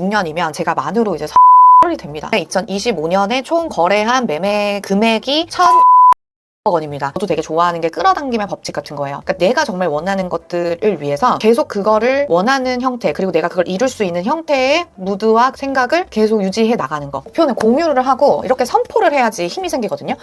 6년이면 제가 만으로 이제 이 됩니다. 2025년에 총 거래한 매매 금액이 1,000억원입니다. 저도 되게 좋아하는 게 끌어당김의 법칙 같은 거예요. 그러니까 내가 정말 원하는 것들을 위해서 계속 그거를 원하는 형태, 그리고 내가 그걸 이룰 수 있는 형태의 무드와 생각을 계속 유지해 나가는 거. 목표는 공유를 하고 이렇게 선포를 해야지 힘이 생기거든요.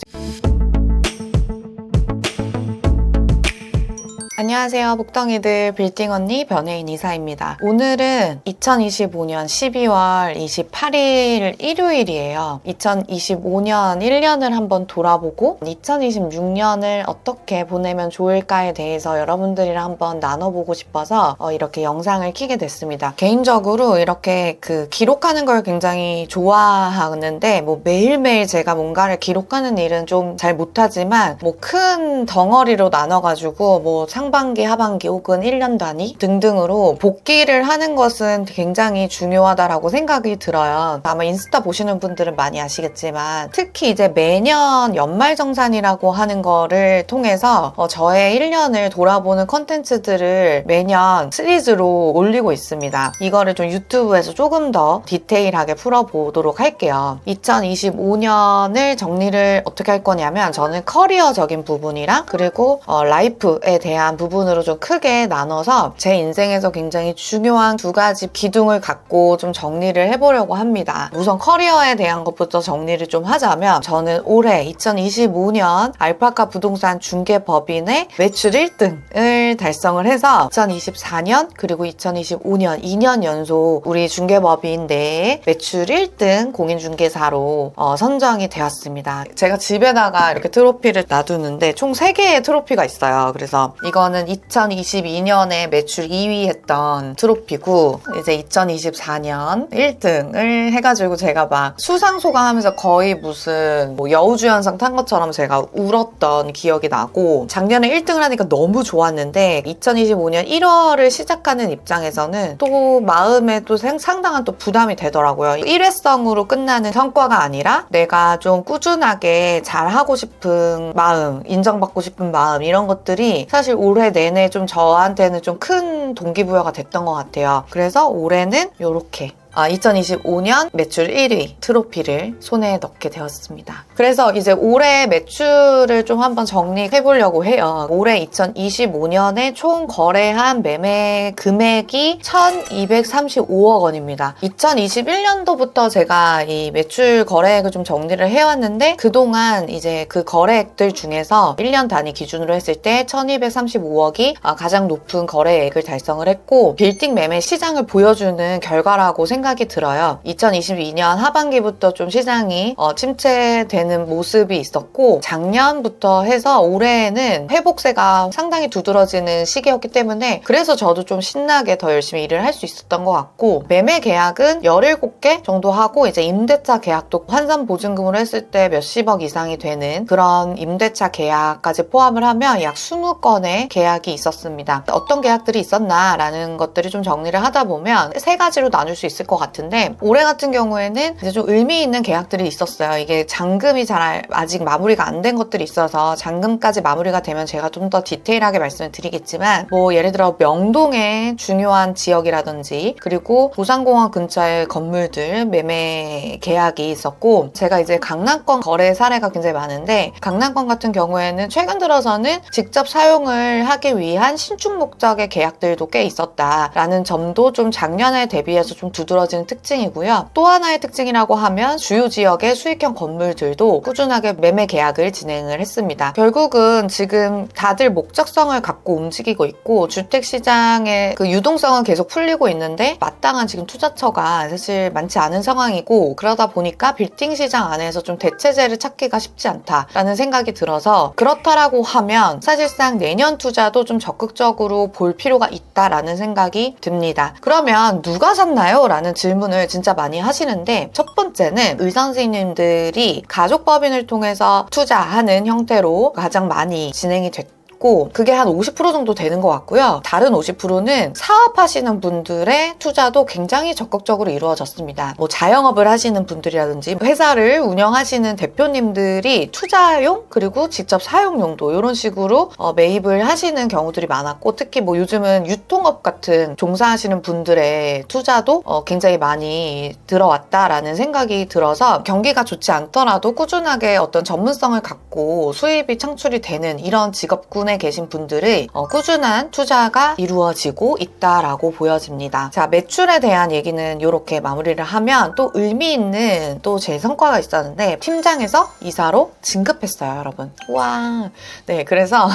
안녕하세요. 복덩이들 빌딩 언니 변혜인 이사입니다. 오늘은 2025년 12월 28일 일요일이에요. 2025년 1년을 한번 돌아보고 2026년을 어떻게 보내면 좋을까에 대해서 여러분들이랑 한번 나눠보고 싶어서 이렇게 영상을 켜게 됐습니다. 개인적으로 이렇게 기록하는 걸 굉장히 좋아하는데 매일매일 제가 뭔가를 기록하는 일은 좀 잘 못하지만 큰 덩어리로 나눠가지고 상반기, 하반기 혹은 1년 단위 등등으로 복기를 하는 것은 굉장히 중요하다라고 생각이 들어요. 아마 인스타 보시는 분들은 많이 아시겠지만 특히 이제 매년 연말정산이라고 하는 거를 통해서 저의 1년을 돌아보는 컨텐츠들을 매년 시리즈로 올리고 있습니다. 이거를 좀 유튜브에서 조금 더 디테일하게 풀어보도록 할게요. 2025년을 정리를 어떻게 할 거냐면 저는 커리어적인 부분이랑 그리고 라이프에 대한 부분으로 좀 크게 나눠서 제 인생에서 굉장히 중요한 두 가지 기둥을 갖고 좀 정리를 해보려고 합니다. 우선 커리어에 대한 것부터 정리를 좀 하자면 저는 올해 2025년 알파카 부동산 중개법인의 매출 1등을 달성을 해서 2024년 그리고 2025년 2년 연속 우리 중개법인 내에 매출 1등 공인중개사로 선정이 되었습니다. 제가 집에다가 이렇게 트로피를 놔두는데 총 3개의 트로피가 있어요. 그래서 이거는 2022년에 매출 2위 했던 트로피고 이제 2024년 1등을 해가지고 제가 막 수상소감 하면서 거의 무슨 여우주연상 탄 것처럼 제가 울었던 기억이 나고 작년에 1등을 하니까 너무 좋았는데 2025년 1월을 시작하는 입장에서는 또 마음에 또 상당한 또 부담이 되더라고요. 일회성으로 끝나는 성과가 아니라 내가 좀 꾸준하게 잘하고 싶은 마음, 인정받고 싶은 마음 이런 것들이 사실 올해 내내 좀 저한테는 좀 큰 동기부여가 됐던 것 같아요. 그래서 올해는 이렇게 2025년 매출 1위 트로피를 손에 넣게 되었습니다. 그래서 이제 올해 매출을 좀 한번 정리해 보려고 해요. 올해 2025년에 총 거래한 매매 금액이 1,235억 원입니다. 2021년도부터 제가 이 매출 거래액을 좀 정리를 해왔는데 그동안 이제 그 거래액들 중에서 1년 단위 기준으로 했을 때 1,235억이 가장 높은 거래액을 달성을 했고 빌딩 매매 시장을 보여주는 결과라고 생각이 들어요. 2022년 하반기부터 좀 시장이 침체되는 모습이 있었고 작년부터 해서 올해에는 회복세가 상당히 두드러지는 시기였기 때문에 그래서 저도 좀 신나게 더 열심히 일을 할 수 있었던 것 같고 매매 계약은 17개 정도 하고 이제 임대차 계약도 환산 보증금으로 했을 때 몇십억 이상이 되는 그런 임대차 계약까지 포함을 하면 약 20건의 계약이 있었습니다. 어떤 계약들이 있었나라는 것들을 좀 정리를 하다 보면 3가지로 나눌 수 있을 것 같은데 올해 같은 경우에는 이제 좀 의미 있는 계약들이 있었어요. 이게 잔금이 잘 아직 마무리가 안 된 것들이 있어서 잔금까지 마무리가 되면 제가 좀 더 디테일하게 말씀을 드리겠지만 예를 들어 명동의 중요한 지역이라든지 그리고 부산공항 근처의 건물들 매매 계약이 있었고 제가 이제 강남권 거래 사례가 굉장히 많은데 강남권 같은 경우에는 최근 들어서는 직접 사용을 하기 위한 신축 목적의 계약들도 꽤 있었다라는 점도 좀 작년에 대비해서 좀 두드러지는 특징이고요. 또 하나의 특징이라고 하면 주요 지역의 수익형 건물들도 꾸준하게 매매 계약을 진행을 했습니다. 결국은 지금 다들 목적성을 갖고 움직이고 있고 주택시장의 유동성은 계속 풀리고 있는데 마땅한 지금 투자처가 사실 많지 않은 상황이고 그러다 보니까 빌딩 시장 안에서 좀 대체제를 찾기가 쉽지 않다라는 생각이 들어서 그렇다라고 하면 사실상 내년 투자도 좀 적극적으로 볼 필요가 있다라는 생각이 듭니다. 그러면 누가 샀나요? 라는 질문을 진짜 많이 하시는데 첫 번째는 의사 선생님들이 가족법인을 통해서 투자하는 형태로 가장 많이 진행이 됐고 있고 그게 한 50% 정도 되는 것 같고요. 다른 50%는 사업하시는 분들의 투자도 굉장히 적극적으로 이루어졌습니다. 뭐 자영업을 하시는 분들이라든지 회사를 운영하시는 대표님들이 투자용 그리고 직접 사용용도 이런 식으로 매입을 하시는 경우들이 많았고 특히 뭐 요즘은 유통업 같은 종사하시는 분들의 투자도 굉장히 많이 들어왔다라는 생각이 들어서 경기가 좋지 않더라도 꾸준하게 어떤 전문성을 갖고 수입이 창출이 되는 이런 직업군에 계신 분들의 꾸준한 투자가 이루어지고 있다라고 보여집니다. 자, 매출에 대한 얘기는 이렇게 마무리를 하면 또 의미 있는 또 제 성과가 있었는데 팀장에서 이사로 진급했어요, 여러분. 와, 네, 그래서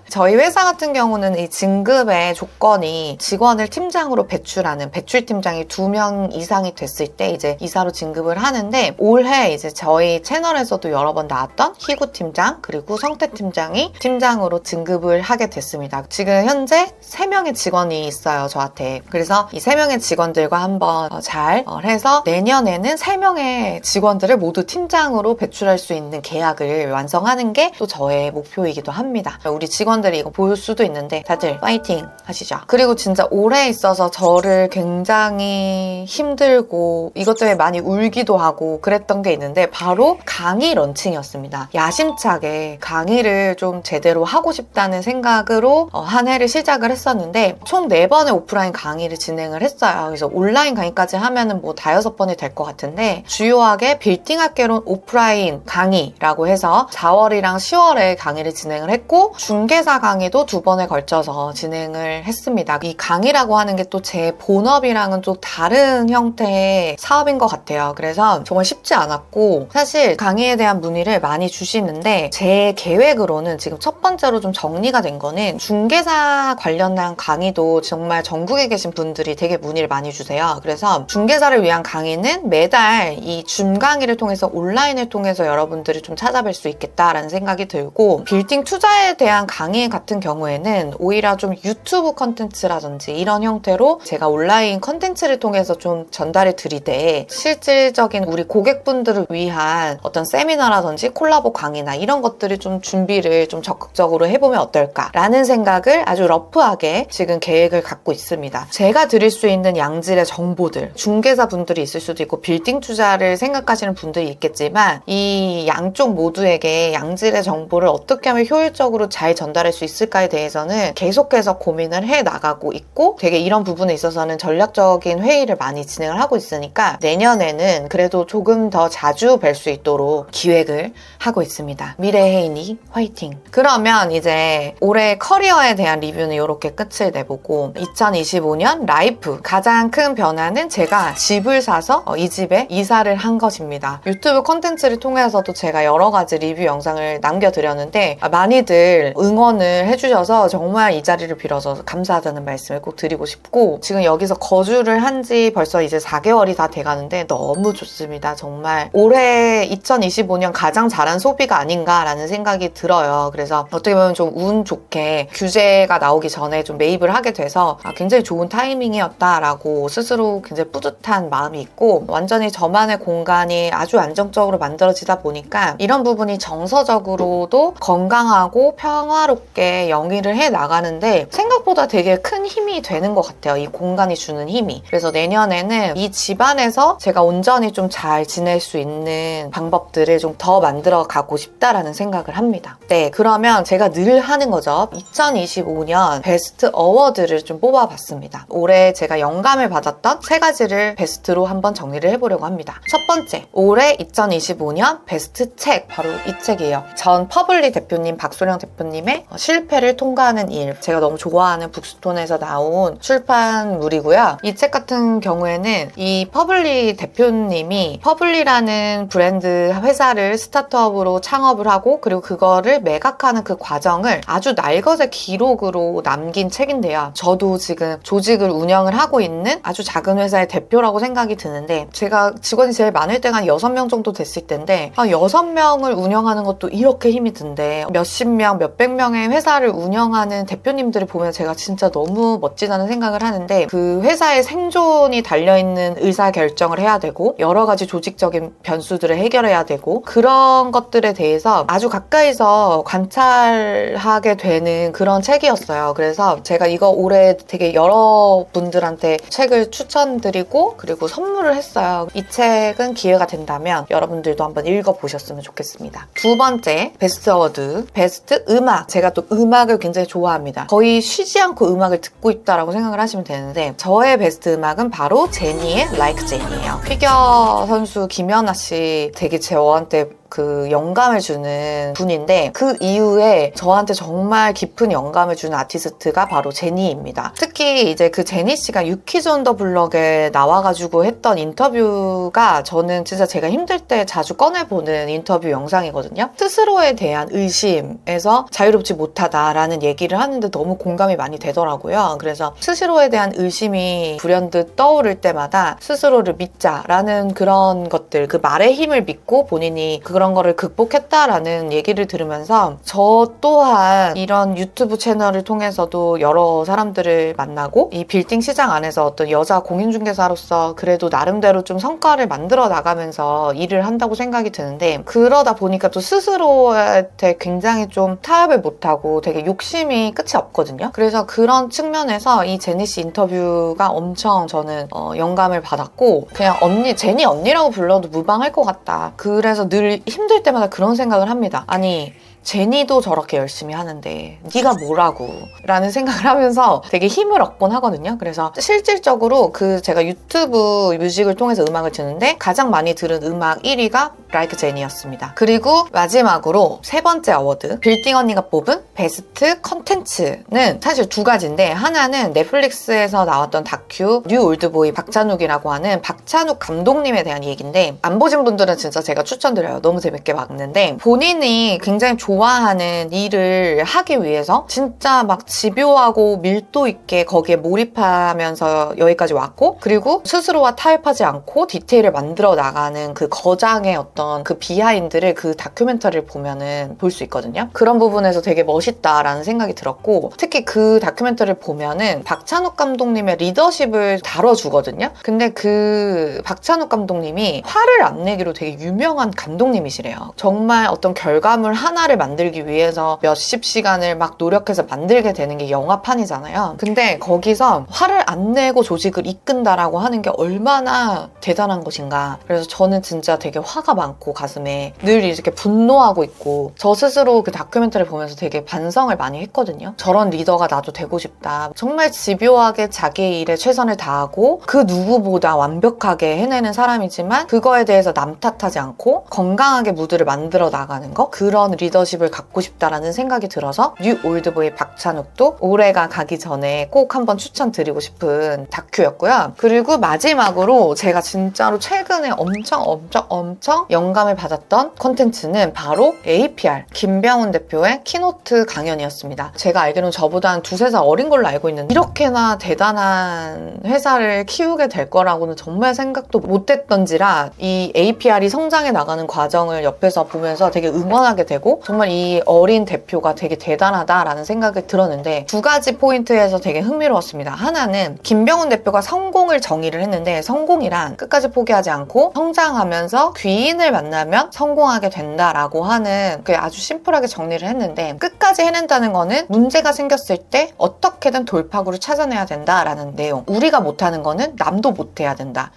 저희 회사 같은 경우는 이 진급의 조건이 직원을 팀장으로 배출하는 배출팀장이 2명 이상이 됐을 때 이제 이사로 진급을 하는데 올해 이제 저희 채널에서도 여러 번 나왔던 희구 팀장 그리고 성태 팀장이 팀장으로 진급을 하게 됐습니다. 지금 현재 3명의 직원이 있어요, 저한테. 그래서 이 3명의 직원들과 한번 잘 해서 내년에는 3명의 직원들을 모두 팀장으로 배출할 수 있는 계약을 완성하는 게 또 저의 목표이기도 합니다. 우리 직원들이 이거 볼 수도 있는데 다들 파이팅 하시죠. 그리고 진짜 올해 있어서 저를 굉장히 힘들고 이것 때문에 많이 울기도 하고 그랬던 게 있는데 바로 강의 런칭이었습니다. 야심차게 강의를 좀 제대로 하고 싶다는 생각으로 한 해를 시작을 했었는데 총 4번의 오프라인 강의를 진행을 했어요. 그래서 온라인 강의까지 하면은 뭐 5-6번이 될 것 같은데 주요하게 빌딩학개론 오프라인 강의라고 해서 4월이랑 10월에 강의를 진행을 했고 중개사 강의도 2번에 걸쳐서 진행을 했습니다. 이 강의라고 하는 게 또 제 본업이랑은 좀 다른 형태의 사업인 것 같아요. 그래서 정말 쉽지 않았고 사실 강의에 대한 문의를 많이 주시는데 제 계획으로는 지금 첫 번째로 좀 정리가 된 거는 중개사 관련한 강의도 정말 전국에 계신 분들이 되게 문의를 많이 주세요. 그래서 중개사를 위한 강의는 매달 이 줌 강의를 통해서 온라인을 통해서 여러분들이 좀 찾아뵐 수 있겠다라는 생각이 들고 빌딩 투자에 대한 강의 같은 경우에는 오히려 좀 유튜브 컨텐츠라든지 이런 형태로 제가 온라인 컨텐츠를 통해서 좀 전달해 드리되 실질적인 우리 고객분들을 위한 어떤 세미나라든지 콜라보 강의나 이런 것들을 좀 준비를 좀 적극적으로 해보면 어떨까라는 생각을 아주 러프하게 지금 계획을 갖고 있습니다. 제가 드릴 수 있는 양질의 정보들 중개사 분들이 있을 수도 있고 빌딩 투자를 생각하시는 분들이 있겠지만 이 양쪽 모두에게 양질의 정보를 어떻게 하면 효율적으로 잘 전달할 수 있을까에 대해서는 계속해서 고민을 해 나가고 있고 되게 이런 부분에 있어서는 전략적인 회의를 많이 진행을 하고 있으니까 내년에는 그래도 조금 더 자주 뵐 수 있도록 기획을 하고 있습니다. 미래혜인이 화이팅! 그러면 이제 올해 커리어에 대한 리뷰는 이렇게 끝을 내보고 2025년 라이프 가장 큰 변화는 제가 집을 사서 이 집에 이사를 한 것입니다. 유튜브 콘텐츠를 통해서도 제가 여러 가지 리뷰 영상을 남겨드렸는데 많이들 응원을 해주셔서 정말 이 자리를 빌어서 감사하다는 말씀을 꼭 드리고 싶고 지금 여기서 거주를 한 지 벌써 이제 4개월이 다 돼가는데 너무 좋습니다. 정말 올해 2025년 가장 잘한 소비가 아닌가라는 생각이 들어요. 그래서 어떻게 보면 좀 운 좋게 규제가 나오기 전에 좀 매입을 하게 돼서 굉장히 좋은 타이밍이었다라고 스스로 굉장히 뿌듯한 마음이 있고 완전히 저만의 공간이 아주 안정적으로 만들어지다 보니까 이런 부분이 정서적으로도 건강하고 평화롭게 영위를 해 나가는데 생각보다 되게 큰 힘이 되는 것 같아요. 이 공간이 주는 힘이. 그래서 내년에는 이 집안에서 제가 온전히 좀 잘 지낼 수 있는 방법들을 좀 더 만들어 가고 싶다라는 생각을 합니다. 네, 그러면 제가 늘 하는 거죠. 2025년 베스트 어워드를 좀 뽑아봤습니다. 올해 제가 영감을 받았던 3가지를 베스트로 한번 정리를 해보려고 합니다. 첫 번째, 올해 2025년 베스트 책, 바로 이 책이에요. 전 퍼블리 대표님, 박소령 대표님의 실패를 통과하는 일. 제가 너무 좋아하는 북스톤에서 나온 출판물이고요. 이 책 같은 경우에는 이 퍼블리 대표님이 퍼블리라는 브랜드 회사를 스타트업으로 창업을 하고 그리고 그거를 매각하는 그 과정을 아주 날것의 기록으로 남긴 책인데요. 저도 지금 조직을 운영을 하고 있는 아주 작은 회사의 대표라고 생각이 드는데 제가 직원이 제일 많을 때가 한 6명 정도 됐을 텐데 6명을 운영하는 것도 이렇게 힘이 든데 몇십 명, 몇백 명의 회사를 운영하는 대표님들을 보면 제가 진짜 너무 멋지다는 생각을 하는데 그 회사의 생존이 달려있는 의사결정을 해야 되고 여러 가지 조직적인 변수들을 해결해야 되고 그런 것들에 대해서 아주 가까이서 관찰 하게 되는 그런 책이었어요. 그래서 제가 이거 올해 되게 여러분들한테 책을 추천드리고 그리고 선물을 했어요. 이 책은 기회가 된다면 여러분들도 한번 읽어보셨으면 좋겠습니다. 두 번째 베스트 어워드, 베스트 음악. 제가 또 음악을 굉장히 좋아합니다. 거의 쉬지 않고 음악을 듣고 있다라고 생각을 하시면 되는데 저의 베스트 음악은 바로 제니의 Like Jen이에요. 피겨 선수 김연아 씨 되게 저한테 그 영감을 주는 분인데 그 이후에 저한테 정말 깊은 영감을 주는 아티스트가 바로 제니입니다. 특히 이제 그 제니 씨가 유키즈 온 더 블럭에 나와가지고 했던 인터뷰가 저는 진짜 제가 힘들 때 자주 꺼내보는 인터뷰 영상이거든요. 스스로에 대한 의심에서 자유롭지 못하다라는 얘기를 하는데 너무 공감이 많이 되더라고요. 그래서 스스로에 대한 의심이 불현듯 떠오를 때마다 스스로를 믿자라는 그런 것들, 그 말의 힘을 믿고 본인이 그런 거를 극복했다라는 얘기를 들으면서 저 또한 이런 유튜브 채널을 통해서도 여러 사람들을 만나고 이 빌딩 시장 안에서 어떤 여자 공인중개사로서 그래도 나름대로 좀 성과를 만들어 나가면서 일을 한다고 생각이 드는데 그러다 보니까 또 스스로한테 굉장히 좀 타협을 못하고 되게 욕심이 끝이 없거든요. 그래서 그런 측면에서 이 제니 씨 인터뷰가 엄청 저는 영감을 받았고 그냥 언니, 제니 언니라고 불러도 무방할 것 같다. 그래서 늘 힘들 때마다 그런 생각을 합니다. 아니 제니도 저렇게 열심히 하는데 네가 뭐라고 라는 생각을 하면서 되게 힘을 얻곤 하거든요. 그래서 실질적으로 제가 유튜브 뮤직을 통해서 음악을 듣는데 가장 많이 들은 음악 1위가 Like 제니였습니다. 그리고 마지막으로 세 번째 어워드, 빌딩 언니가 뽑은 베스트 컨텐츠는 사실 두 가지인데 하나는 넷플릭스에서 나왔던 다큐 뉴 올드보이 박찬욱이라고 하는 박찬욱 감독님에 대한 얘기인데 안 보신 분들은 진짜 제가 추천드려요. 너무 재밌게 봤는데 본인이 굉장히 좋아하는 일을 하기 위해서 진짜 막 집요하고 밀도 있게 거기에 몰입하면서 여기까지 왔고 그리고 스스로와 타협하지 않고 디테일을 만들어 나가는 그 거장의 어떤 그 비하인드를 그 다큐멘터리를 보면은 볼 수 있거든요. 그런 부분에서 되게 멋있다라는 생각이 들었고 특히 그 다큐멘터리를 보면은 박찬욱 감독님의 리더십을 다뤄주거든요. 근데 그 박찬욱 감독님이 화를 안 내기로 되게 유명한 감독님이시래요. 정말 어떤 결과물 하나를 만들기 위해서 몇십 시간을 막 노력해서 만들게 되는 게 영화판이잖아요. 근데 거기서 화를 안 내고 조직을 이끈다라고 하는 게 얼마나 대단한 것인가. 그래서 저는 진짜 되게 화가 많고 가슴에 늘 이렇게 분노하고 있고 저 스스로 그 다큐멘터리 보면서 되게 반성을 많이 했거든요. 저런 리더가 나도 되고 싶다. 정말 집요하게 자기 일에 최선을 다하고 그 누구보다 완벽하게 해내는 사람이지만 그거에 대해서 남 탓하지 않고 건강하게 무드를 만들어 나가는 거 그런 리더십을 갖고 싶다라는 생각이 들어서 뉴 올드보이 박찬욱도 올해가 가기 전에 꼭 한번 추천드리고 싶은 다큐였고요. 그리고 마지막으로 제가 진짜로 최근에 엄청 영감을 받았던 콘텐츠는 바로 APR 김병훈 대표의 키노트 강연이었습니다. 제가 알기로는 저보다 한 두세 살 어린 걸로 알고 있는데 이렇게나 대단한 회사를 키우게 될 거라고는 정말 생각도 못했던지라 이 APR이 성장해 나가는 과정을 옆에서 보면서 되게 응원하게 되고 정말 이 어린 대표가 되게 대단하다라는 생각이 들었는데 두 가지 포인트에서 되게 흥미로웠습니다. 하나는 김병훈 대표가 성공을 정의를 했는데 성공이란 끝까지 포기하지 않고 성장하면서 귀인을 만나면 성공하게 된다라고 하는 그 아주 심플하게 정리를 했는데 끝까지 해낸다는 거는 문제가 생겼을 때 어떻게든 돌파구를 찾아내야 된다라는 내용. 우리가 못하는 거는 남도 못해야 된다.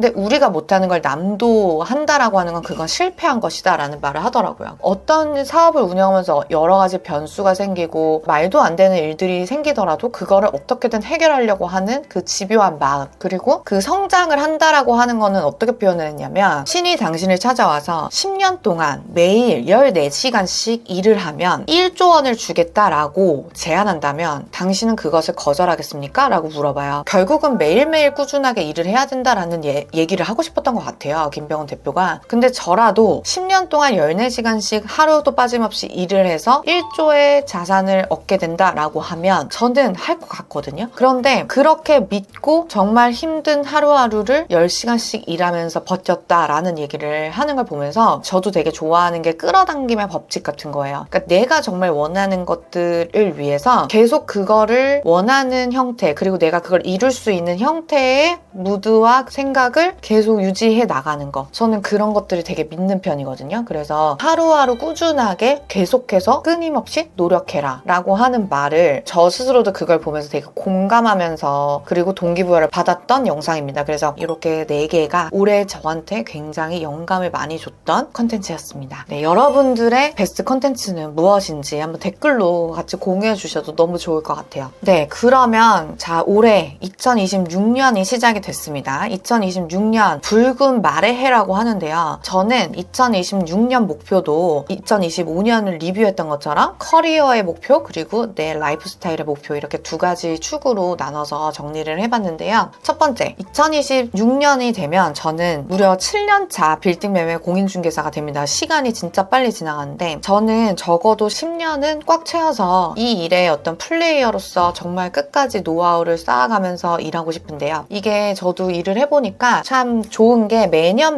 근데 우리가 못하는 걸 남도 한다라고 하는 건 그건 실패한 것이다 라는 말을 하더라고요. 어떤 사업을 운영하면서 여러 가지 변수가 생기고 말도 안 되는 일들이 생기더라도 그거를 어떻게든 해결하려고 하는 그 집요한 마음 그리고 그 성장을 한다라고 하는 거는 어떻게 표현을 했냐면 신이 당신을 찾아와서 10년 동안 매일 14시간씩 일을 하면 1조 원을 주겠다라고 제안한다면 당신은 그것을 거절하겠습니까? 라고 물어봐요. 결국은 매일매일 꾸준하게 일을 해야 된다라는 얘기를 하고 싶었던 것 같아요. 김병훈 대표가. 근데 저라도 10년 동안 14시간씩 하루도 빠짐없이 일을 해서 1조의 자산을 얻게 된다라고 하면 저는 할 것 같거든요. 그런데 그렇게 믿고 정말 힘든 하루하루를 10시간씩 일하면서 버텼다라는 얘기를 하는 걸 보면서 저도 되게 좋아하는 게 끌어당김의 법칙 같은 거예요. 그러니까 내가 정말 원하는 것들을 위해서 계속 그거를 원하는 형태 그리고 내가 그걸 이룰 수 있는 형태의 무드와 생각을 계약을 계속 유지해 나가는 거, 저는 그런 것들이 되게 믿는 편이거든요. 그래서 하루하루 꾸준하게 계속해서 끊임없이 노력해라 라고 하는 말을 저 스스로도 그걸 보면서 되게 공감하면서 그리고 동기부여를 받았던 영상입니다. 그래서 이렇게 4개가 올해 저한테 굉장히 영감을 많이 줬던 컨텐츠였습니다. 네, 여러분들의 베스트 컨텐츠는 무엇인지 한번 댓글로 같이 공유해 주셔도 너무 좋을 것 같아요. 네, 그러면 자, 올해 2026년이 시작이 됐습니다. 2026년 붉은 말의 해라고 하는데요. 저는 2026년 목표도 2025년을 리뷰했던 것처럼 커리어의 목표 그리고 내 라이프 스타일의 목표 이렇게 2가지 축으로 나눠서 정리를 해봤는데요. 첫 번째, 2026년이 되면 저는 무려 7년차 빌딩 매매 공인중개사가 됩니다. 시간이 진짜 빨리 지나가는데 저는 적어도 10년은 꽉 채워서 이 일의 어떤 플레이어로서 정말 끝까지 노하우를 쌓아가면서 일하고 싶은데요. 이게 저도 일을 해보니까 참 좋은 게 매년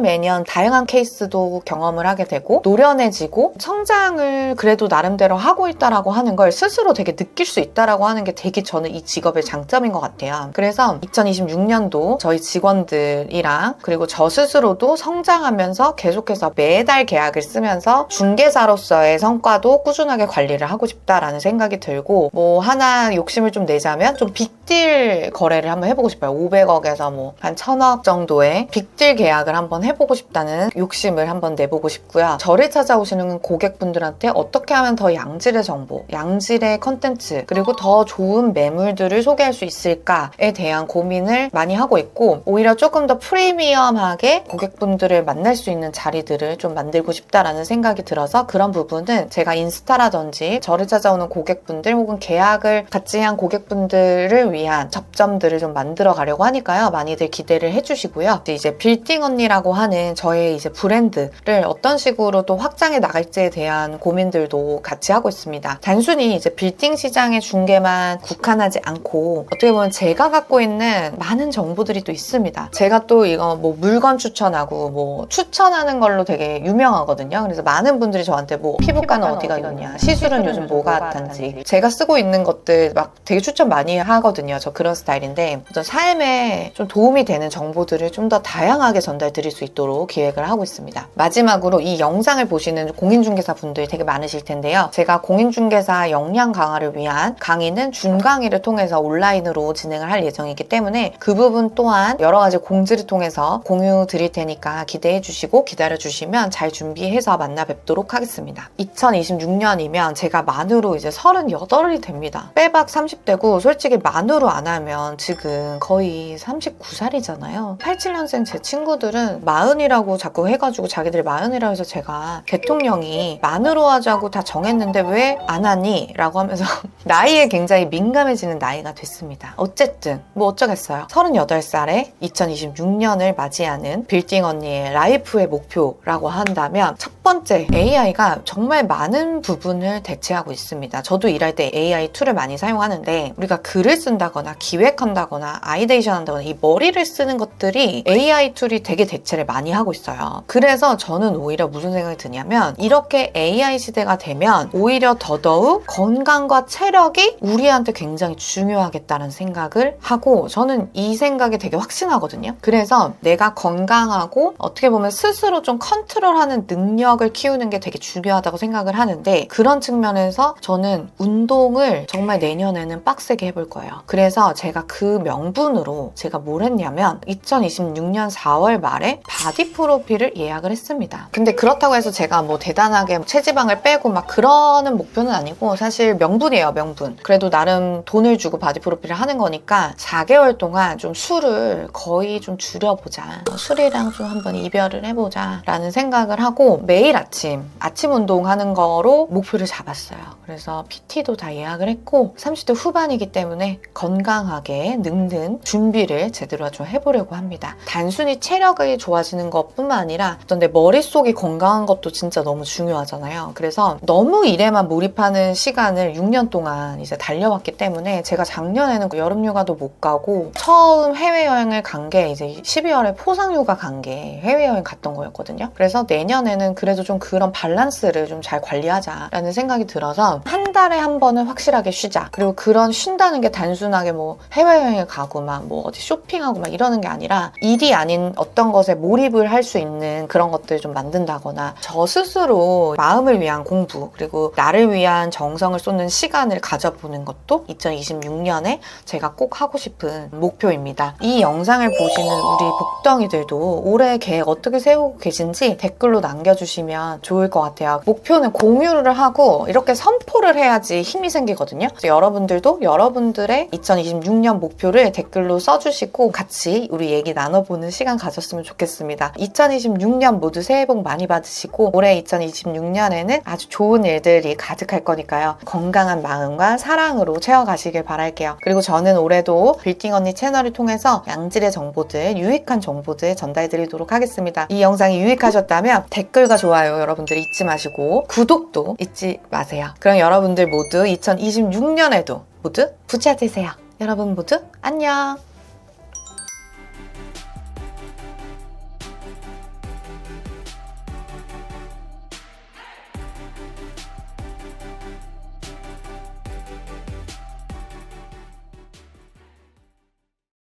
다양한 케이스도 경험을 하게 되고 노련해지고 성장을 그래도 나름대로 하고 있다라고 하는 걸 스스로 되게 느낄 수 있다라고 하는 게 되게 저는 이 직업의 장점인 것 같아요. 그래서 2026년도 저희 직원들이랑 그리고 저 스스로도 성장하면서 계속해서 매달 계약을 쓰면서 중개사로서의 성과도 꾸준하게 관리를 하고 싶다라는 생각이 들고 뭐 하나 욕심을 좀 내자면 좀 빅딜 거래를 한번 해보고 싶어요. 500억에서 뭐 한 1000억 정도의 빅딜 계약을 한번 해보고 싶다는 욕심을 한번 내보고 싶고요. 저를 찾아오시는 고객분들한테 어떻게 하면 더 양질의 정보, 양질의 컨텐츠 그리고 더 좋은 매물들을 소개할 수 있을까에 대한 고민을 많이 하고 있고 오히려 조금 더 프리미엄하게 고객분들을 만날 수 있는 자리들을 좀 만들고 싶다라는 생각이 들어서 그런 부분은 제가 인스타라든지 저를 찾아오는 고객분들 혹은 계약을 같이 한 고객분들을 위한 접점들을 좀 만들어 가려고 하니까요. 많이들 기대를 해주시고요. 이제 빌딩 언니라고 하는 저의 이제 브랜드를 어떤 식으로 또 확장해 나갈지에 대한 고민들도 같이 하고 있습니다. 단순히 이제 빌딩 시장의 중개만 국한하지 않고 어떻게 보면 제가 갖고 있는 많은 정보들이 또 있습니다. 제가 또 이거 뭐 물건 추천하고 뭐 추천하는 걸로 되게 유명하거든요. 그래서 많은 분들이 저한테 뭐 피부과는 어디가 좋냐, 시술은 요즘 뭐가 핫한지 제가 쓰고 있는 것들 막 되게 추천 많이 하거든요. 저 그런 스타일인데 어떤 삶에 좀 도움이 되는 정보들을 좀 더 다양하게 전달 드릴 수 있도록 기획을 하고 있습니다. 마지막으로 이 영상을 보시는 공인중개사 분들이 되게 많으실 텐데요. 제가 공인중개사 역량 강화를 위한 강의는 준강의를 통해서 온라인으로 진행을 할 예정이기 때문에 그 부분 또한 여러 가지 공지를 통해서 공유 드릴 테니까 기대해 주시고 기다려 주시면 잘 준비해서 만나 뵙도록 하겠습니다. 2026년이면 제가 만으로 이제 38이 됩니다. 빼박 30대고 솔직히 만으로 안 하면 지금 거의 39살이잖아요. 87년생 제 친구들은 마흔이라고 자꾸 해가지고 자기들이 마흔이라고 해서 제가 대통령이 만으로 하자고 다 정했는데 왜 안 하니? 라고 하면서 나이에 굉장히 민감해지는 나이가 됐습니다. 어쨌든 뭐 어쩌겠어요. 38살에 2026년을 맞이하는 빌딩 언니의 라이프의 목표라고 한다면 첫 번째, AI가 정말 많은 부분을 대체하고 있습니다. 저도 일할 때 AI 툴을 많이 사용하는데 우리가 글을 쓴다거나 기획한다거나 아이데이션 한다거나 이 머리를 쓰는 것들이 AI 툴이 되게 대체를 많이 하고 있어요. 그래서 저는 오히려 무슨 생각이 드냐면 이렇게 AI 시대가 되면 오히려 더더욱 건강과 체력이 우리한테 굉장히 중요하겠다는 생각을 하고 저는 이 생각이 되게 확신하거든요. 그래서 내가 건강하고 어떻게 보면 스스로 좀 컨트롤하는 능력을 키우는 게 되게 중요하다고 생각을 하는데 그런 측면에서 저는 운동을 정말 내년에는 빡세게 해볼 거예요. 그래서 제가 그 명분으로 제가 뭘 했냐면 2026년 4월 말에 바디 프로필을 예약을 했습니다. 근데 그렇다고 해서 제가 뭐 대단하게 체지방을 빼고 막 그러는 목표는 아니고 사실 명분이에요, 명분. 그래도 나름 돈을 주고 바디 프로필을 하는 거니까 4개월 동안 좀 술을 거의 좀 줄여보자. 술이랑 좀 한번 이별을 해보자 라는 생각을 하고 매일 아침 운동하는 거로 목표를 잡았어요. 그래서 PT도 다 예약을 했고 30대 후반이기 때문에 건강하게 늙는 준비를 제대로 좀 해보려고 합니다. 단순히 체력이 좋아지는 것뿐만 아니라 어떤 내 머릿속이 건강한 것도 진짜 너무 중요하잖아요. 그래서 너무 일에만 몰입하는 시간을 6년 동안 이제 달려왔기 때문에 제가 작년에는 여름휴가도 못 가고 처음 해외여행을 간 게 이제 12월에 포상휴가 간 게 해외여행 갔던 거였거든요. 그래서 내년에는 그래도 좀 그런 밸런스를 좀 잘 관리하자라는 생각이 들어서 한 달에 한 번은 확실하게 쉬자. 그리고 그런 쉰다는 게 단순하게 뭐 해외여행을 가고 막 뭐 어디 쇼핑하고 막 이러는 게 아니라 아니라 일이 아닌 어떤 것에 몰입을 할 수 있는 그런 것들을 좀 만든다거나 저 스스로 마음을 위한 공부 그리고 나를 위한 정성을 쏟는 시간을 가져보는 것도 2026년에 제가 꼭 하고 싶은 목표입니다. 이 영상을 보시는 우리 복덩이들도 올해 계획 어떻게 세우고 계신지 댓글로 남겨주시면 좋을 것 같아요. 목표는 공유를 하고 이렇게 선포를 해야지 힘이 생기거든요. 그래서 여러분들도 여러분들의 2026년 목표를 댓글로 써주시고 같이 우리 얘기 나눠보는 시간 가졌으면 좋겠습니다. 2026년 모두 새해 복 많이 받으시고 올해 2026년에는 아주 좋은 일들이 가득할 거니까요. 건강한 마음과 사랑으로 채워가시길 바랄게요. 그리고 저는 올해도 빌딩 언니 채널을 통해서 양질의 정보들, 유익한 정보들 전달드리도록 하겠습니다. 이 영상이 유익하셨다면 댓글과 좋아요 여러분들 잊지 마시고 구독도 잊지 마세요. 그럼 여러분들 모두 2026년에도 모두 부자 되세요. 여러분 모두 안녕!